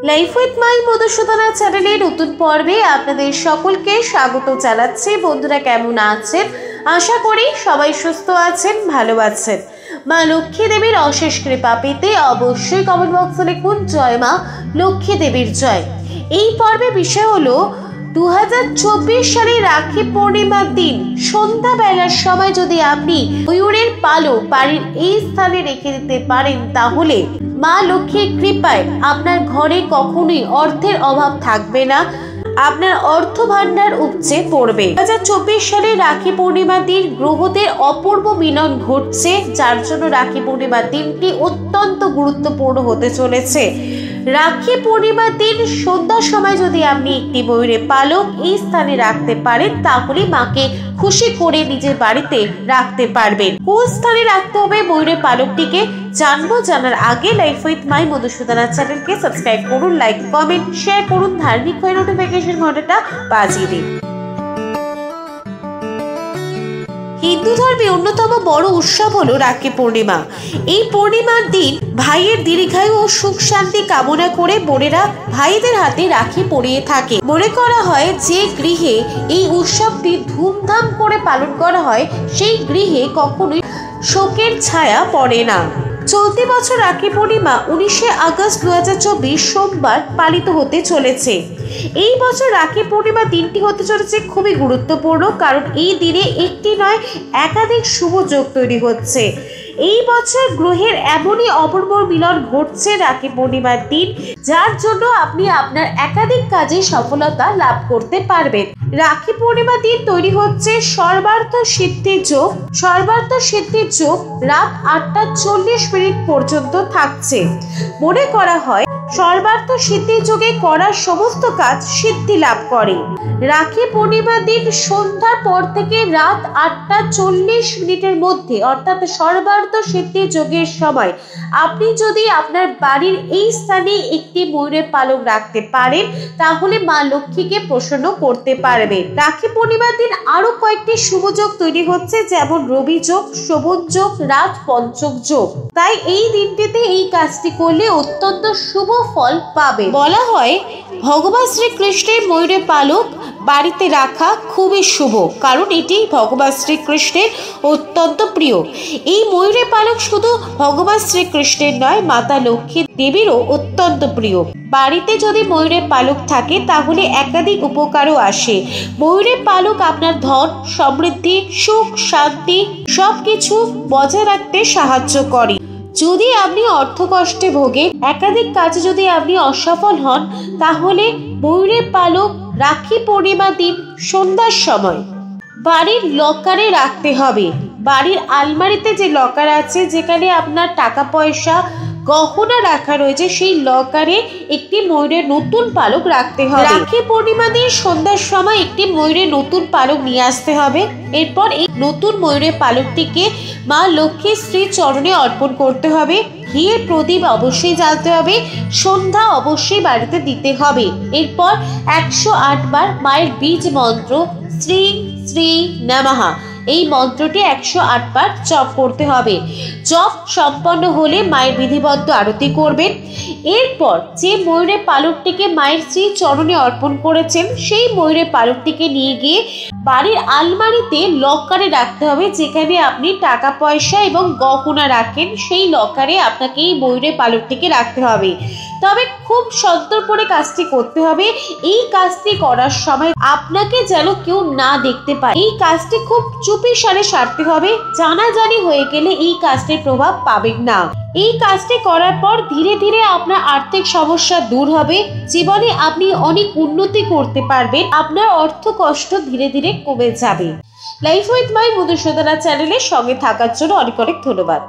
Life with my Madhusudana চ্যানেলে নতুন পর্বে আপনাদের সকলকে স্বাগত জানাচ্ছি। বন্ধুরা কেমন আছেন? আশা করি সবাই সুস্থ আছেন, ভালো আছেন। মা লক্ষ্মী দেবীর অশেষ কৃপা পেতে অবশ্যই কমেন্ট বক্সে লিখুন জয় মা লক্ষ্মী দেবীর জয়। এই পর্বে বিষয় হলো 2024 সালে রাখি পূর্ণিমার দিন সন্ধ্যাবেলার সময় যদি আপনি ময়ূরের পালক বাড়ির এই স্থানে রেখে দিতে পারেন, তাহলে মা লক্ষ্মীর কৃপায় আপনার ঘরে কখনোই অর্থের অভাব থাকবে না, আপনার অর্থ ভান্ডার উপচে পড়বে। 2024 সালে রাখি পূর্ণিমার দিন গ্রহদের অপূর্ব মিলন ঘটছে, যার জন্য রাখি পূর্ণিমার দিনটি অত্যন্ত গুরুত্বপূর্ণ হতে চলেছে। রাখি পূর্ণিমার দিন সন্ধ্যার সময় যদি আপনি একটি ময়ূরের পালক এই স্থানে রাখতে পারেন, তাহলে মাকে খুশি করে নিজের বাড়িতে রাখতে পারবেন। কোন স্থানে রাখতে হবে ময়ূরের পালকটিকে জানবো। জানার আগে লাইফ উইথ মাই মধুসূদনা চ্যানেলকে সাবস্ক্রাইব করুন, লাইক কমেন্ট শেয়ার করুন, ধার্মিক হয়ে নোটিফিকেশন ঘন্টাটা বাজিয়ে দিন। হিন্দু ধর্মে অন্যতম বড় উৎসব হলো রাখি পূর্ণিমা। এই পূর্ণিমার দিন ভাইয়ের দীর্ঘায়ু ও সুখ শান্তি কামনা করে বোনেরা ভাইদের হাতে রাখি পরিয়ে থাকে। মনে করা হয় যে গৃহে এই উৎসবটি ধুমধাম করে পালন করা হয়, সেই গৃহে কখনোই শোকের ছায়া পড়ে না। চলতি বছর রাখি পূর্ণিমা 19 আগস্ট 2024 সোমবার পালিত হতে চলেছে। এই বছর রাখি পূর্ণিমা দিনটি হতে চলেছে খুবই গুরুত্বপূর্ণ, কারণ এই দিনে একটি নয় একাধিক শুভ যোগ তৈরি হচ্ছে। এই বছর গ্রহের এমনই অপূর্ব মিলন ঘটছে রাখি পূর্ণিমার দিন, যার জন্য আপনি আপনার একাধিক কাজে সফলতা লাভ করতে পারবেন। রাখি পূর্ণিমার দিন তৈরি হচ্ছে সর্বার্থ সিদ্ধির যোগ। সর্বার্থ সিদ্ধির যোগ রাত 8:40 পর্যন্ত থাকছে। মনে করা হয় সর্বার্থ সিদ্ধির যোগে করার সমস্ত কাজ সিদ্ধি লাভ করে। রাখি পূর্ণিমার দিন সন্ধ্যার পর থেকে রাত 8:40 মধ্যে, অর্থাৎ সর্বার্থ সিদ্ধির যোগের সময় আপনি যদি আপনার বাড়ির এই স্থানে একটি ময়ূরের পালক রাখতে পারেন, তাহলে মা লক্ষ্মীকে প্রসন্ন করতে পারবেন। রাখি পূর্ণিমার দিন আরো কয়েকটি শুভ যোগ তৈরি হচ্ছে, যেমন রবি যোগ, শোভন যোগ, রাত পঞ্চক যোগ। তাই এই দিনটিতে এই কাজটি করলে অত্যন্ত শুভ ফল পাবে। বলা হয় ভগবান শ্রীকৃষ্ণের ময়ূরের পালক বাড়িতে রাখা খুবই শুভ, কারণ এটি ভগবান শ্রীকৃষ্ণের অত্যন্ত প্রিয়। এই ময়ূরের পালক শুধু ভগবান শ্রীকৃষ্ণের নয়, মাতা লক্ষ্মী দেবীরও অত্যন্ত প্রিয়। বাড়িতে যদি ময়ূরের পালক থাকে, তাহলে একাধিক উপকারও আসে। ময়ূরের পালক আপনার ধন, সমৃদ্ধি, সুখ, শান্তি সবকিছু বজায় রাখতে সাহায্য করে। যদি আপনি অর্থ কষ্টে ভোগেন, একাধিক কাজে যদি আপনি অসফল হন, তাহলে ময়ূরের পালক রাখি পূর্ণিমা দিন সন্ধ্যার সময় বাড়ির লকারে রাখতে হবে। বাড়ির আলমারিতে যে লকার আছে, যেখানে আপনার টাকা পয়সা গহনা রাখা রয়েছে, সেই লকারে একটি ময়ূরের নতুন পালক রাখতে হবে। রাখি পূর্ণিমা দিন সন্ধ্যার সময় একটি ময়ূরের নতুন পালক নিয়ে আসতে হবে। এরপর এই নতুন ময়ূরের পালকটিকে মা লক্ষ্মীর শ্রী চরণে অর্পণ করতে হবে। ঘিয়ের প্রদীপ অবশ্যই জ্বালতে হবে, সন্ধ্যা অবশ্যই বাড়িতে দিতে হবে। এরপর 108 বার মায়ের বীজ মন্ত্র শ্রী শ্রী নমঃ এই মন্ত্রটি 108 বার জপ করতে হবে। জপ সম্পন্ন হলে মায়ের বিধিবদ্ধ আরতি করবেন। এরপর যে ময়ূরের পালকটিকে মায়ের শ্রী চরণে অর্পণ করেছেন, সেই ময়ূরের পালকটিকে নিয়ে গিয়ে বাড়ির আলমারিতে লকারে রাখতে হবে, যেখানে আপনি টাকা পয়সা এবং গহনা রাখেন, সেই লকারে আপনাকে এই ময়ূরের পালকটিকে রাখতে হবে। তবে খুব সন্তর্পণে কাজটি করতে হবে। এই কাজটি করার সময় আপনাকে যেন কেউ না দেখতে পায়। এই কাজটি খুব চুপি সারে সারতে হবে। জানাজানি হয়ে গেলে এই কাজটির প্রভাব পাবেন না। এই কাজটি করার পর ধীরে ধীরে আপনার আর্থিক সমস্যা দূর হবে। জীবনে আপনি অনেক উন্নতি করতে পারবেন। আপনার অর্থ কষ্ট ধীরে ধীরে কমে যাবে। লাইফ উইথ মাই মধুসূদনা চ্যানেলের সঙ্গে থাকার জন্য অনেক অনেক ধন্যবাদ।